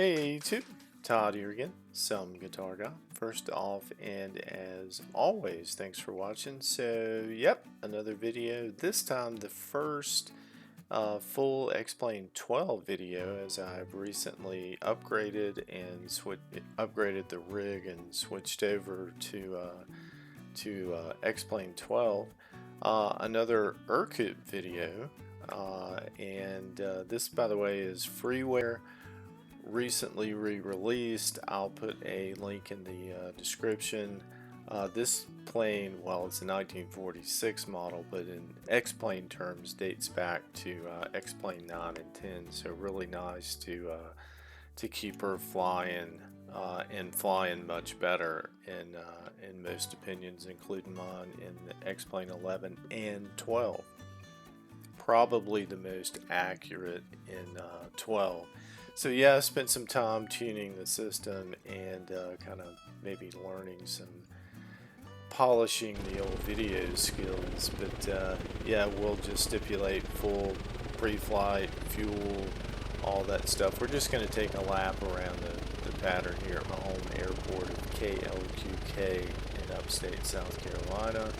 Hey YouTube, Todd here again, Some Guitar Guy. First off, and as always, thanks for watching. So, yep, another video. This time the first full X-Plane 12 video, as I've recently upgraded and upgraded the rig and switched over to X-Plane 12. Another Ercoupe video, this, by the way, is freeware. Recently re-released. I'll put a link in the description. This plane, well, it's a 1946 model, but in X-Plane terms dates back to X-Plane 9 and 10, so really nice to keep her flying and flying much better in most opinions, including mine, in the X-Plane 11 and 12. Probably the most accurate in 12. So yeah, I spent some time tuning the system and kind of maybe learning some polishing the old video skills, but yeah, we'll just stipulate full pre-flight, fuel, all that stuff. We're just going to take a lap around the pattern here at my home airport of KLQK in upstate South Carolina.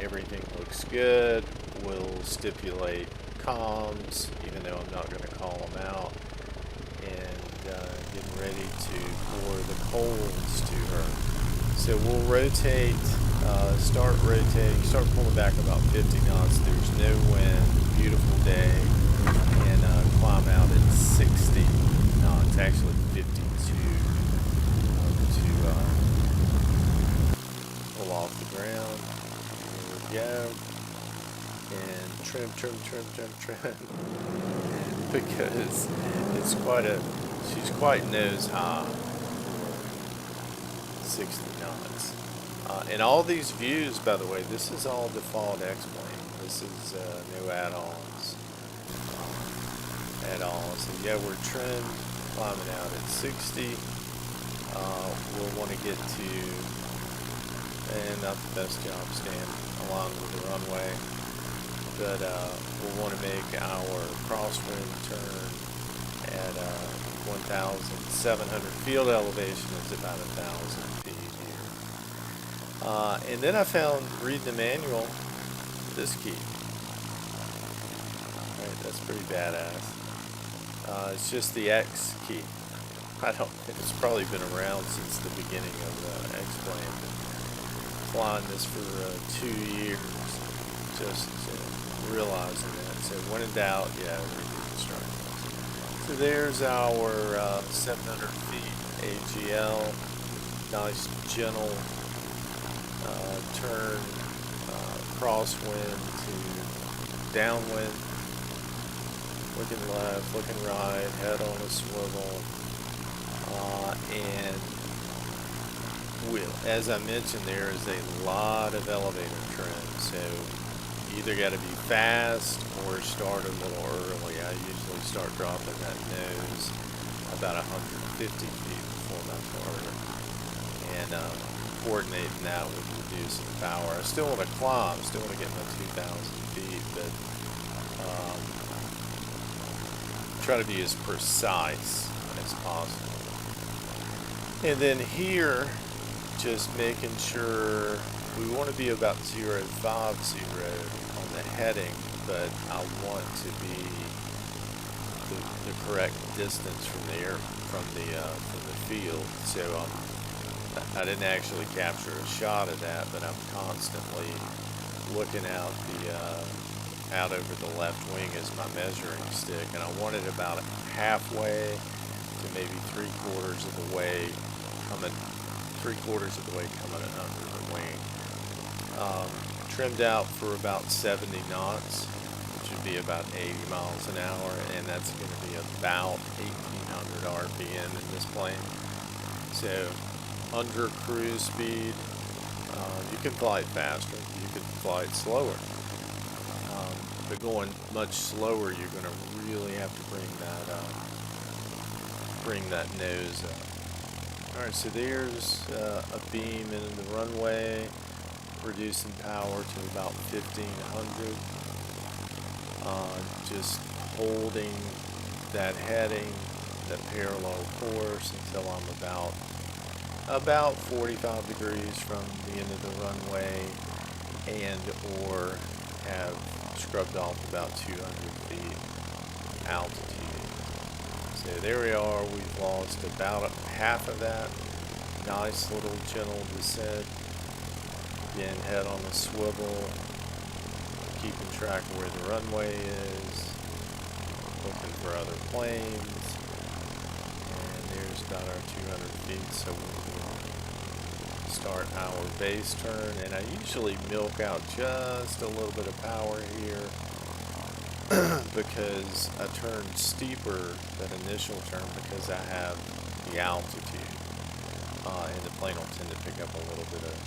Everything looks good. We'll stipulate comms, even though I'm not going to call them out, and getting ready to pour the coals to her. So we'll rotate, start rotating, start pulling back about 50 knots. There's no wind, beautiful day, and climb out at 60 knots, actually 52 to pull off the ground. Here we go. And trim because it's she's quite nose high for 60 knots. And all these views, by the way, this is all default X-Plane. This is no add-ons at all. So yeah, we're trimmed, climbing out at 60. We'll want to get to, and not the best job staying along with the runway, but we'll want to make our crosswind turn at 1,700. Field elevation is about 1,000 feet here. And then I found, reading the manual, this key. Alright, that's pretty badass. It's just the X key. It's probably been around since the beginning of the X-Plane. Flying this for 2 years. Just realizing that. So when in doubt, yeah, reconstruct. So there's our 700 feet AGL. Nice gentle turn, crosswind to downwind. Looking left, looking right, head on a swivel. And as I mentioned, there is a lot of elevator trim. So either got to be fast or start a little early. I usually start dropping that nose about 150 feet before my target, and coordinating that with reducing power. I still want to climb, still want to get my 2,000 feet, but try to be as precise as possible. And then here, just making sure we want to be about 050 on the heading, but I want to be the correct distance from the field. So I didn't actually capture a shot of that, but I'm constantly looking out out over the left wing as my measuring stick, and I want it about halfway to maybe 3/4 of the way coming. 3/4 of the way coming under the wing. Trimmed out for about 70 knots, which would be about 80 miles an hour, and that's going to be about 1,800 RPM in this plane. So under cruise speed, you can fly it faster, you can fly it slower, but going much slower, you're going to really have to bring that nose up. Alright, so there's a beam into the runway, reducing power to about 1,500. Just holding that heading, a parallel course until I'm about 45 degrees from the end of the runway, and or have scrubbed off about 200 feet altitude. So there we are. We've lost about half of that. Nice little gentle descent. Again, head on the swivel, keeping track of where the runway is, looking for other planes, and there's about our 200 feet, so we'll start our base turn, and I usually milk out just a little bit of power here because I turn steeper that initial turn because I have the altitude, and the plane will tend to pick up a little bit of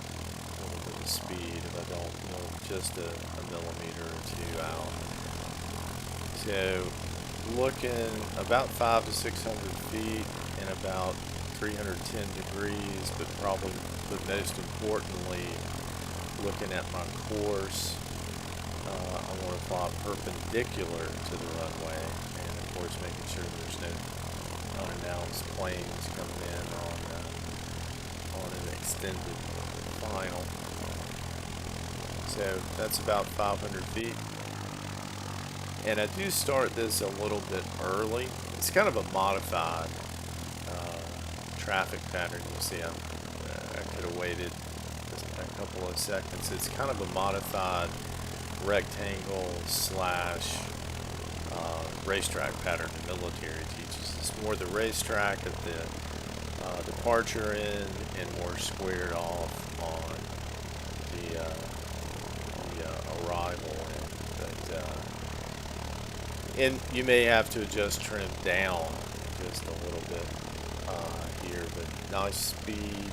speed if I don't milk just a millimeter or two out. So looking about 500 to 600 feet and about 310 degrees, but most importantly, looking at my course, I want to fly perpendicular to the runway, and of course making sure there's no unannounced planes coming in on an extended final. So that's about 500 feet. And I do start this a little bit early. It's kind of a modified traffic pattern. You see, I could have waited just a couple of seconds. It's kind of a modified rectangle slash racetrack pattern the military teaches. It's more the racetrack at the departure end and more squared off on the arrival end. And you may have to adjust trim down just a little bit here, but nice speed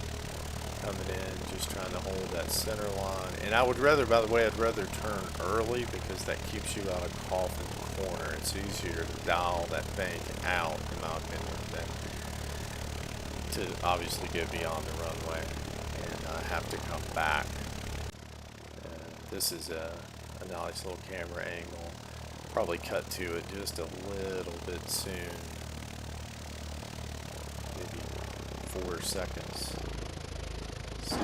coming in, just trying to hold that center line. And I would rather, by the way, I'd rather turn early because that keeps you out of coffin corner. It's easier to dial that bank out, in my opinion, than to obviously go beyond the runway and have to come back. This is a nice little camera angle. Probably cut to it just a little bit soon. Maybe 4 seconds. See.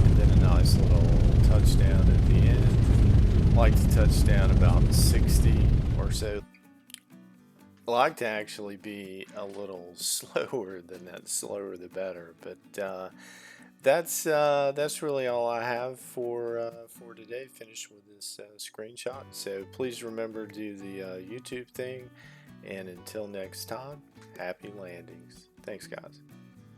And then a nice little touchdown at the end. I like to touch down about 60 or so. I like to actually be a little slower than that. Slower the better. But that's really all I have for today. Finished with this screenshot. So please remember to do the YouTube thing. And until next time, happy landings. Thanks, guys.